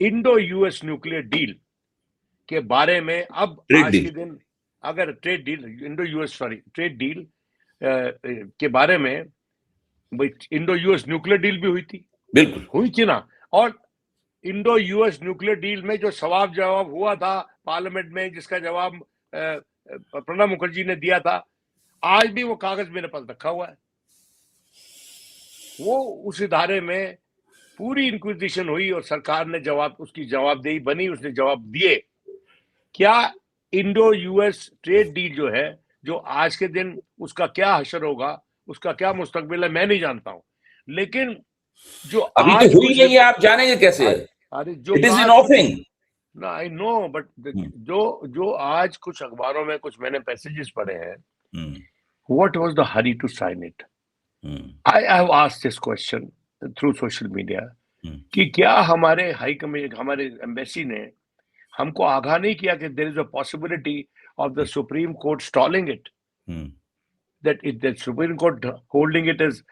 Indo US nuclear deal के बारे में अब आज के दिन अगर trade deal Indo US trade deal के बारे में इंडो यूएस न्यूक्लियर डील भी हुई थी, बिल्कुल हुई थी ना। और इंडो यूएस न्यूक्लियर डील में जो सवाल जवाब हुआ था पार्लियामेंट में, जिसका जवाब प्रणब मुखर्जी ने दिया था, आज भी वो कागज मेरे पास रखा हुआ है। वो उस इदारे में पूरी इंक्विजिशन हुई और सरकार ने उसकी जवाबदेही बनी, उसने जवाब दिए। क्या इंडो यूएस ट्रेड डील जो है, जो आज के दिन उसका क्या हशर होगा, उसका क्या मुस्तकबिल है, मैं नहीं जानता हूं। लेकिन जो अभी आज तो हुई नहीं है, आप जानेंगे कैसे? अरे जो इट इज इन ऑफिंग ना, आई नो, बट जो आज कुछ अखबारों में कुछ मैंने मैसेजेस पढ़े हैं, what was the hurry to sign it? I have asked this question through social media कि क्या हमारे हमारे एम्बेसी ने हमको आगाह नहीं किया कि there is a possibility of the Supreme Court stalling it, that the Supreme Court holding it as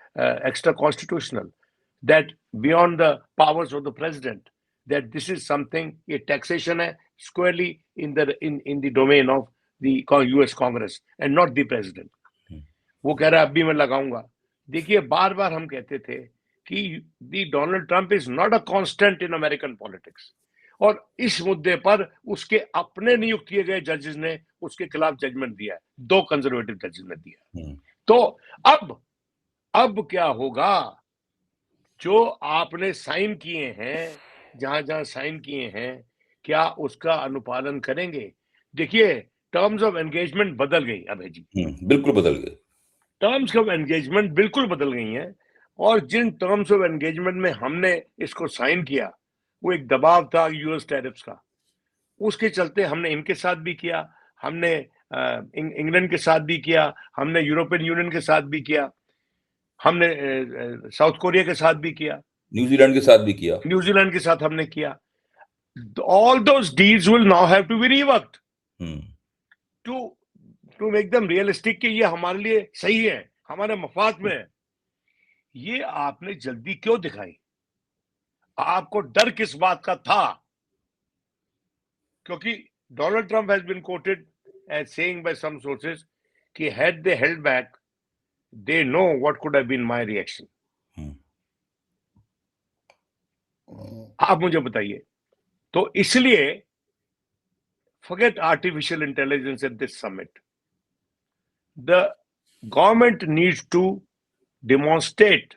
extra constitutional, that beyond the powers of the president, that this is something, a taxation है squarely in the domain of the US Congress and not the president. वो कह रहा है अब भी मैं लगाऊंगा। देखिए, बार बार हम कहते थे कि the Donald Trump is not a constant in American politics, और इस मुद्दे पर उसके अपने नियुक्त किए गए जजेस ने उसके खिलाफ जजमेंट दिया है, 2 कंजर्वेटिव जजेस ने दिया। तो अब क्या होगा? जो आपने साइन किए हैं, जहां जहां साइन किए हैं, क्या उसका अनुपालन करेंगे? देखिए, टर्म्स ऑफ एंगेजमेंट बदल गई अभय जी, बिल्कुल बदल गए। टर्म्स ऑफ एंगेजमेंट बिल्कुल बदल गई हैं। और जिन टर्म्स ऑफ एंगेजमेंट में हमने इसको साइन किया, वो एक दबाव था यूएस टैरिफ्स का, उसके चलते हमने इनके साथ भी किया, हमने इंग्लैंड के साथ भी किया, हमने यूरोपियन यूनियन के साथ भी किया, हमने साउथ कोरिया के साथ भी किया, न्यूजीलैंड के साथ भी किया, न्यूजीलैंड के साथ हमने किया। All those deals will now have to be reworked to make them realistic कि ये हमारे लिए सही है, हमारे मफाद में है। ये आपने जल्दी क्यों दिखाई? आपको डर किस बात का था? क्योंकि Donald Trump has been quoted as saying by some sources कि had they held back, they know what could have been my reaction. आप मुझे बताइए। तो इसलिए forget artificial intelligence at this summit. The government needs to demonstrate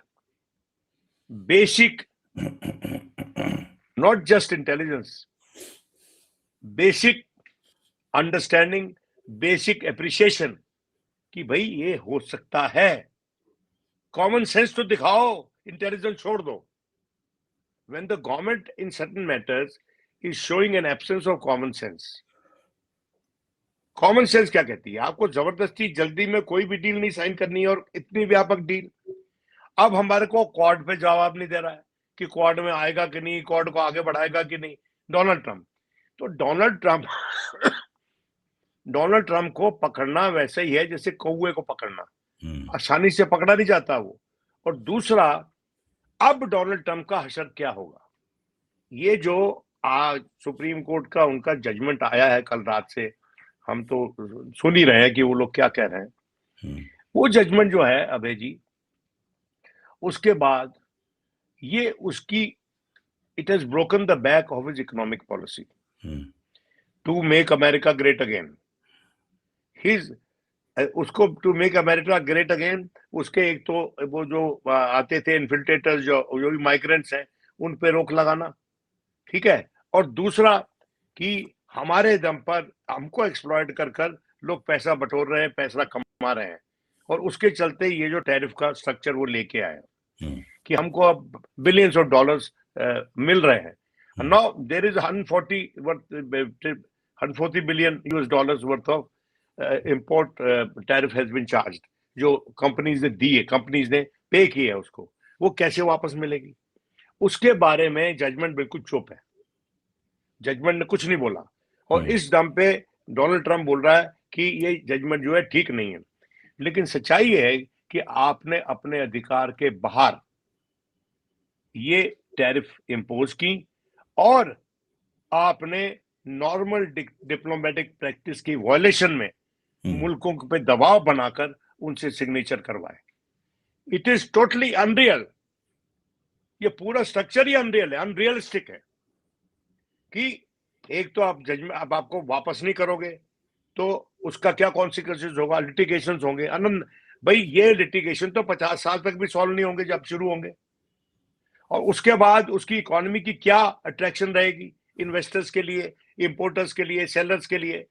basic, not just intelligence, basic understanding, basic appreciation कि भाई ये हो सकता है। कॉमन सेंस तो दिखाओ, इंटेलिजेंस छोड़ दो। When the government in certain matters is showing an absence of common sense, common sense क्या कहती है? आपको जबरदस्ती जल्दी में कोई भी डील नहीं साइन करनी है, और इतनी व्यापक डील। अब हमारे को क्वाड पे जवाब नहीं दे रहा है कि क्वाड में आएगा कि नहीं, क्वाड को आगे बढ़ाएगा कि नहीं डोनाल्ड ट्रंप। तो डोनाल्ड ट्रंप को पकड़ना वैसे ही है जैसे कौवे को पकड़ना, आसानी से पकड़ा नहीं जाता वो। और दूसरा, अब डोनाल्ड ट्रंप का हशर क्या होगा? ये जो आज सुप्रीम कोर्ट का उनका जजमेंट आया है कल रात से, हम तो सुन ही रहे हैं कि वो लोग क्या कह रहे हैं। वो जजमेंट जो है अभय जी, उसके बाद ये उसकी it has broken the back of his economic policy to make America great again. उसको to make America great again, उसके एक तो वो जो आते थे इन्फिल्ट्रेटर्स, जो भी माइग्रेंट्स हैं, उन पे रोक लगाना, ठीक है। और दूसरा कि हमारे दम पर हमको एक्सप्लॉइट कर कर लोग पैसा बटोर रहे हैं, पैसा कमा रहे हैं, और उसके चलते ये जो टैरिफ का स्ट्रक्चर वो लेके आया कि हमको अब बिलियंस ऑफ डॉलर्स मिल रहे हैं। Now there is 140 billion US dollars worth of import tariff has been charged, जो कंपनीज ने दिए, कंपनीज ने पे किया है उसको, वो कैसे वापस मिलेगी? उसके बारे में जजमेंट बिल्कुल चुप है, जजमेंट ने कुछ नहीं बोला। और इस दम पे डोनाल्ड ट्रंप बोल रहा है कि ये जजमेंट जो है ठीक नहीं है। लेकिन सच्चाई ये है कि आपने अपने अधिकार के बाहर ये टैरिफ इंपोज की, और आपने नॉर्मल डिप्लोमेटिक प्रैक्टिस की वायलेशन में मुल्कों पे दबाव बनाकर उनसे सिग्नेचर करवाए। It is totally unreal. ये पूरा स्ट्रक्चर ही अनरियल है, अनरियलिस्टिक है कि एक तो आप जजमेंट अब आपको वापस नहीं करोगे तो उसका क्या कॉन्सिक्वेंसेस होगा, लिटिगेशन होंगे अनंत। भाई ये लिटिगेशन तो 50 साल तक भी सॉल्व नहीं होंगे जब शुरू होंगे, और उसके बाद उसकी इकोनॉमी की क्या अट्रैक्शन रहेगी इन्वेस्टर्स के लिए, इंपोर्टर्स के लिए, सेलर्स के लिए,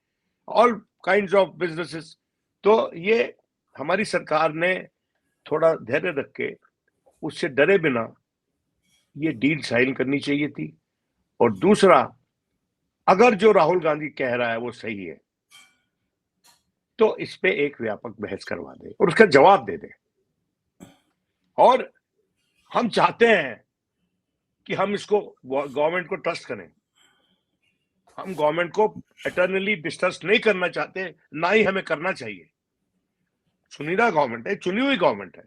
ऑल काइंड्स ऑफ बिजनेसेस। तो ये हमारी सरकार ने थोड़ा धैर्य रख के उससे डरे बिना ये डील साइन करनी चाहिए थी। और दूसरा, अगर जो राहुल गांधी कह रहा है वो सही है तो इस पे एक व्यापक बहस करवा दे और उसका जवाब दे दे। और हम चाहते हैं कि हम इसको गवर्नमेंट को ट्रस्ट करें। हम गवर्नमेंट को एटर्नली डिस्ट्रस्ट नहीं करना चाहते, ना ही हमें करना चाहिए। चुनिंदा गवर्नमेंट है, चुनी हुई गवर्नमेंट है,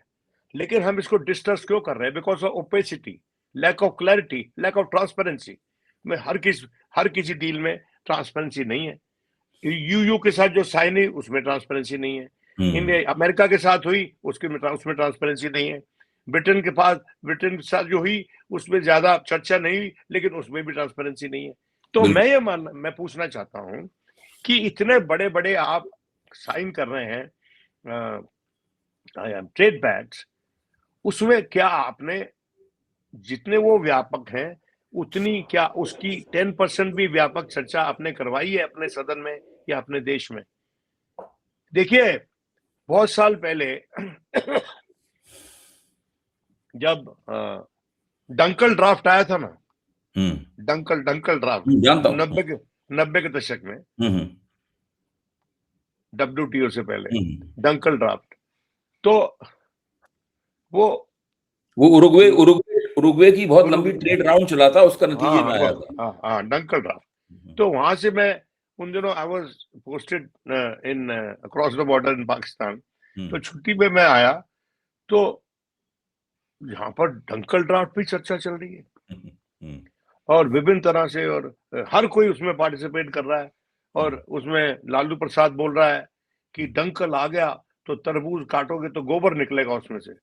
लेकिन हम इसको डिस्ट्रस्ट क्यों कर रहे हैं? Because of opacity, lack of clarity, lack of transparency. में हर किसी डील में ट्रांसपेरेंसी नहीं है। यूयू के साथ जो साइन हुई उसमें ट्रांसपेरेंसी नहीं है। इंडिया अमेरिका के साथ हुई उसमें ट्रांसपेरेंसी नहीं है। ब्रिटेन के साथ जो हुई उसमें ज्यादा चर्चा नहीं हुई, लेकिन उसमें भी ट्रांसपेरेंसी नहीं है। तो मैं पूछना चाहता हूं कि इतने बड़े बड़े आप साइन कर रहे हैं ट्रेड पैक्ट्स, उसमें क्या आपने जितने वो व्यापक हैं उतनी क्या उसकी 10% भी व्यापक चर्चा आपने करवाई है अपने सदन में या अपने देश में? देखिए, बहुत साल पहले जब डंकल ड्राफ्ट आया था ना, डंकल ड्राफ्ट 90 के दशक में, WTO से पहले डंकल ड्राफ्ट, तो वो उरुग्वे की बहुत लंबी ट्रेड राउंड चला था, उसका नतीजे में आया था। हाँ, डंकल ड्राफ्ट। तो वहां से मैं उन दिनों I was posted in across the border in Pakistan, तो छुट्टी में मैं आया तो यहाँ पर डंकल ड्राफ्ट भी चर्चा चल रही है और विभिन्न तरह से, और हर कोई उसमें पार्टिसिपेट कर रहा है। और उसमें लालू प्रसाद बोल रहा है कि डंकल आ गया तो तरबूज काटोगे तो गोबर निकलेगा उसमें से,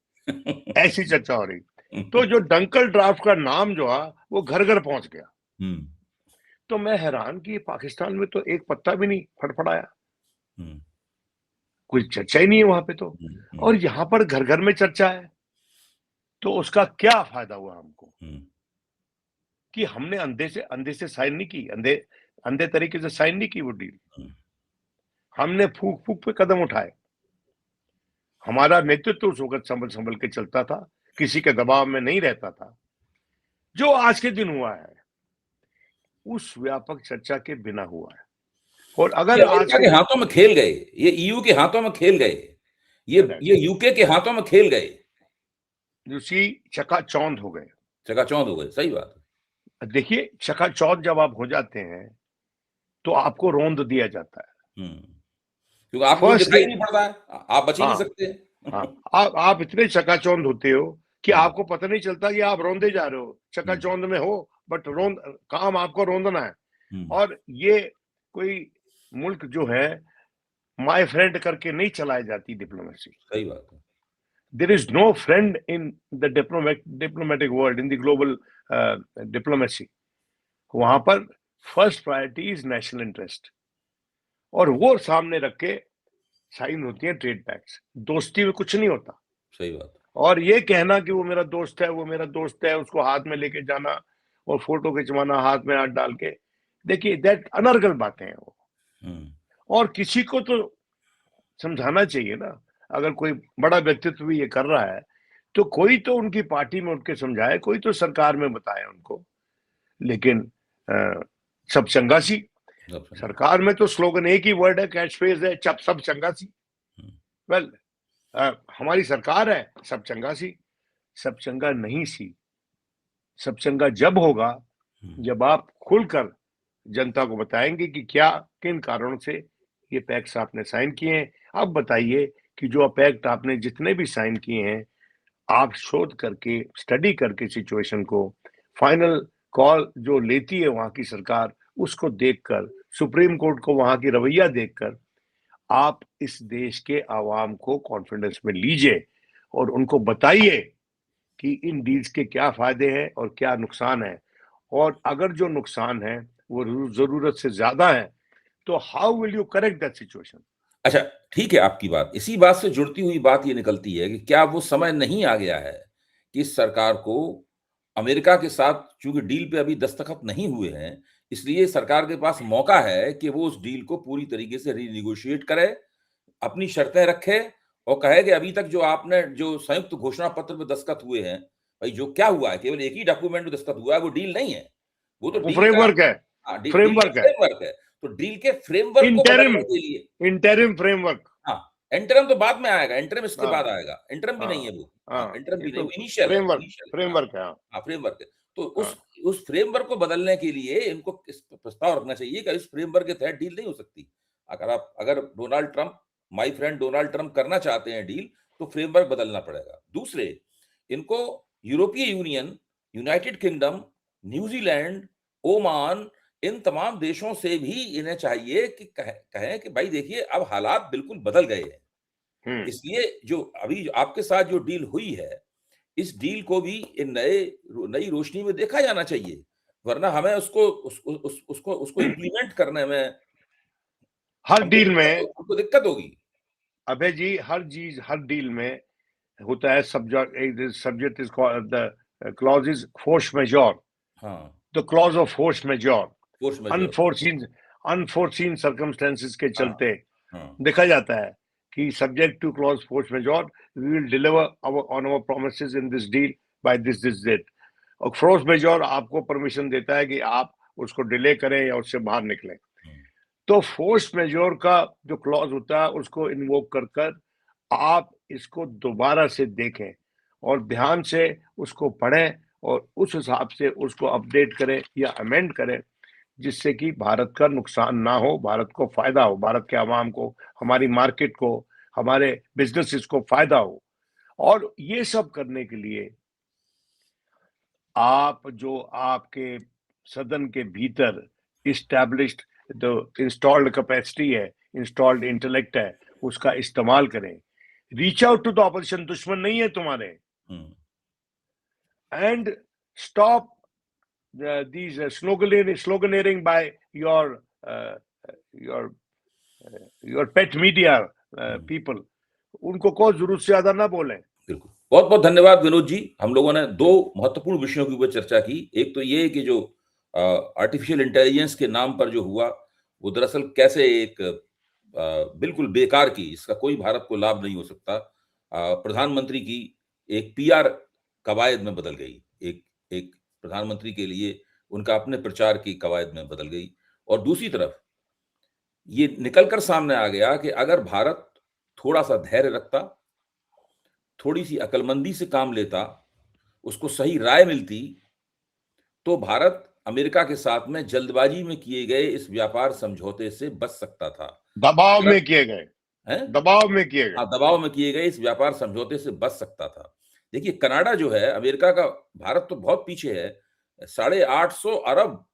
ऐसी चर्चा हो रही। तो जो डंकल ड्राफ्ट का नाम जो है वो घर घर पहुंच गया। तो मैं हैरान कि पाकिस्तान में तो एक पत्ता भी नहीं फड़फड़ाया, कोई चर्चा ही नहीं है वहां पे तो, और यहाँ पर घर घर में चर्चा है। तो उसका क्या फायदा हुआ हमको कि हमने अंधे से साइन नहीं की, अंधे तरीके से साइन नहीं की वो डील। हमने फूक फूक पे कदम उठाए। हमारा नेतृत्व उस वक्त संभल के चलता था, किसी के दबाव में नहीं रहता था। जो आज के दिन हुआ है उस व्यापक चर्चा के बिना हुआ है। और अगर आज के हाथों में खेल गए, ये ईयू के हाथों में खेल गए, ये यूके के हाथों में खेल गए, चकाचौंध हो गए। सही बात है। देखिए, चकाचौंध जब आप हो जाते हैं तो आपको रौंद दिया जाता है, क्योंकि आपको दिखाई नहीं पड़ता है, आप बच ही नहीं सकते। हाँ, आप इतने चकाचौंध होते हो कि आपको पता नहीं चलता कि आप रौंदे जा रहे हो, चकाचौंध में हो, बट काम आपको रौंदना है। और ये कोई मुल्क जो है माय फ्रेंड करके नहीं चलाई जाती डिप्लोमेसी। सही बात है। There is no friend in the diplomatic world, in the global diplomacy. वहां पर first priority is national interest, और वो सामने रख के साइन होती है ट्रेड पैक्ट्स। दोस्ती में कुछ नहीं होता। सही बात। और ये कहना कि वो मेरा दोस्त है, उसको हाथ में लेके जाना और फोटो खिंचवाना हाथ में हाथ डाल के, देखिए दैट अनर्गल बातें हैं वो। और किसी को तो समझाना चाहिए ना, अगर कोई बड़ा व्यक्तित्व भी ये कर रहा है तो कोई तो उनकी पार्टी में उनके समझाए, कोई तो सरकार में बताए उनको। लेकिन सब चंगासी, सरकार में तो स्लोगन एक ही वर्ड है, कैच फ्रेज है, सब चंगासी। वेल, हमारी सरकार है सब चंगासी। सब चंगा नहीं सी। सब चंगा जब होगा जब आप खुलकर जनता को बताएंगे कि क्या किन कारणों से ये पैक्ट्स आपने साइन किए हैं। अब बताइए कि जो पैक्ट आपने जितने भी साइन किए हैं, आप शोध करके, स्टडी करके सिचुएशन को, फाइनल कॉल जो लेती है वहां की सरकार, उसको देखकर, सुप्रीम कोर्ट को वहां की रवैया देखकर आप इस देश के आवाम को कॉन्फिडेंस में लीजिए और उनको बताइए कि इन डील्स के क्या फायदे हैं और क्या नुकसान है, और अगर जो नुकसान है वो जरूरत से ज्यादा है तो how will you correct that situation. अच्छा, ठीक है आपकी बात। इसी बात से जुड़ती हुई बात ये निकलती है कि क्या वो समय नहीं आ गया है कि सरकार को अमेरिका के साथ, चूंकि डील पे अभी दस्तखत नहीं हुए हैं, इसलिए सरकार के पास मौका है कि वो उस डील को पूरी तरीके से रीनिगोशिएट करे, अपनी शर्तें रखे और कहे कि अभी तक जो आपने जो संयुक्त घोषणा पत्र पे दस्तखत हुए हैं, भाई जो क्या हुआ है, केवल एक ही डॉक्यूमेंट में दस्तखत हुआ है, वो डील नहीं है। वो तो वो डील का फ्रेमवर्क है, डील का फ्रेमवर्क है, फ्रेमवर्क है। तो डील के फ्रेमवर्क को बदलने के लिए इंटरिम फ्रेमवर्क। हाँ, इंटरम तो बाद में आएगा, इंटरम इसके हाँ बाद आएगा। इंटरम भी नहीं है वो। हाँ, इंटरम भी नहीं, वो इनिशियल है, इनिशियल। फ्रेमवर्क है। हाँ, फ्रेमवर्क है। तो हाँ, उस फ्रेमवर्क को बदलने के लिए इनको इस प्रस्ताव रखना चाहिए कि इस फ्रेमवर्क के तहत डील नहीं हो सकती। अगर Donald Trump, my friend Donald Trump करना चाहते हैं डील, तो फ्रेमवर्क बदलना पड़ेगा। दूसरे, इनको यूरोपीय union, United Kingdom, New Zealand, Oman, इन तमाम देशों से भी इन्हें चाहिए कि कहें कि भाई देखिए अब हालात बिल्कुल बदल गए हैं, इसलिए जो अभी आपके साथ जो डील हुई है, इस डील को भी इन नई रोशनी में देखा जाना चाहिए, वरना हमें उसको इम्प्लीमेंट करने में हर डील में हमको दिक्कत होगी। अभय जी, हर डील में होता है subject is called the clause is force majeure. हाँ, the clause of force majeure, force majeure, unforeseen circumstances के चलते हाँ, देखा जाता है कि subject to clause force majeure we will deliver on our promises in this deal by this date. और force majeure आपको परमिशन देता है कि आप उसको डिले करें या उससे बाहर निकलें। तो फोर्स मेजॉर का जो क्लॉज होता है उसको इन्वोक कर कर आप इसको दोबारा से देखें और ध्यान से उसको पढ़ें और उस हिसाब से उसको अपडेट करें या अमेंड करें, जिससे कि भारत का नुकसान ना हो, भारत को फायदा हो, भारत के आवाम को, हमारी मार्केट को, हमारे बिजनेसेस को फायदा हो। और ये सब करने के लिए आप जो आपके सदन के भीतर इस्टेब्लिश्ड जो इंस्टॉल्ड कैपेसिटी है, इंस्टॉल्ड इंटेलेक्ट है, उसका इस्तेमाल करें। Reach out to the opposition, दुश्मन नहीं है तुम्हारे, and stop these sloganeering by your pet media people। उनको को जरूरत से ज्यादा ना बोलें। बिल्कुल। बहुत बहुत धन्यवाद विनोद जी। हम लोगों ने दो महत्वपूर्ण विषयों के ऊपर चर्चा की। एक तो ये कि जो आर्टिफिशियल इंटेलिजेंस के नाम पर जो हुआ, वो दरअसल कैसे एक बिल्कुल बेकार की, इसका कोई भारत को लाभ नहीं हो सकता, प्रधानमंत्री की एक पीआर कवायद में बदल गई, एक प्रधानमंत्री के लिए उनका अपने प्रचार की कवायद में बदल गई। और दूसरी तरफ ये निकलकर सामने आ गया कि अगर भारत थोड़ा सा धैर्य रखता, थोड़ी सी अकलमंदी से काम लेता, उसको सही राय मिलती, तो भारत अमेरिका के साथ में जल्दबाजी में किए गए इस व्यापार समझौते से बच सकता था। दबाव में किए गए दबाव में किए गए इस व्यापार समझौते से बच सकता था। देखिए, कनाडा जो है, अमेरिका का, भारत तो बहुत पीछे है, 850 अरब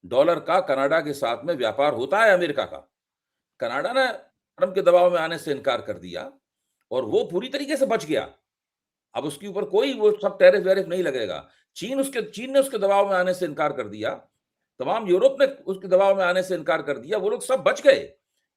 डॉलर का कनाडा के साथ में व्यापार होता है अमेरिका का। कनाडा ने ट्रंप के दबाव में आने से इनकार कर दिया और वो पूरी तरीके से बच गया। अब उसके ऊपर कोई वो सब टैरिफ वैरिफ नहीं लगेगा। चीन ने उसके दबाव में आने से इनकार कर दिया, तमाम यूरोप ने उसके दबाव में आने से इनकार कर दिया, वो लोग सब बच गए।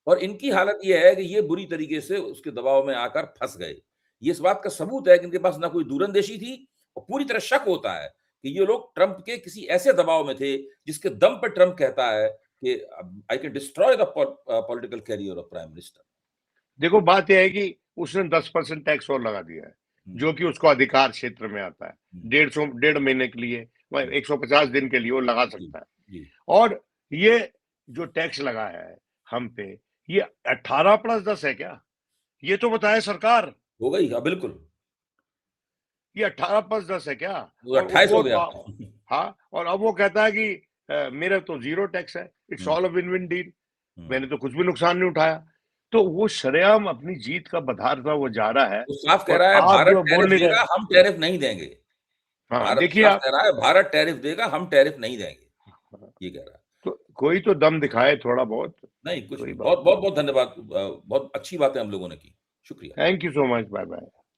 और इनकी हालत ये है कि ये बुरी तरीके से उसके दबाव में आकर फंस गए। ये इस बात का सबूत है कि इनके पास ना कोई दूरंदेशी थी, और पूरी तरह शक होता है कि ये लोग ट्रंप के किसी ऐसे दबाव में थे जिसके दम पर ट्रंप कहता है कि I can destroy the political carrier of prime minister. देखो, बात यह है कि उसने 10% टैक्स और लगा दिया है, जो कि उसको अधिकार क्षेत्र में आता है। 1.5 महीने के लिए, 150 दिन के लिए वो लगा सकता है। और ये जो टैक्स लगाया है हम पे, ये 18+10 है क्या? ये तो बताए सरकार। हो गई, हाँ बिल्कुल, ये 18+10 है क्या? 28 हो गया। हाँ, और अब वो कहता है कि मेरा तो 0 टैक्स है, it's all a win win deal, मैंने तो कुछ भी नुकसान नहीं उठाया। तो वो शरेआम अपनी जीत का बधारता वो जा रहा है। वो साफ कह रहा है भारत टैरिफ देगा, हम टैरिफ नहीं देंगे। हाँ, भारत देखिए, साफ कह रहा है भारत टैरिफ देगा, हम टैरिफ नहीं देंगे, ये कह रहा है। कोई तो दम दिखाए थोड़ा बहुत। नहीं कुछ बहुत बहुत बहुत धन्यवाद, बहुत अच्छी बातें हम लोगों ने की, शुक्रिया। Thank you so much, bye bye.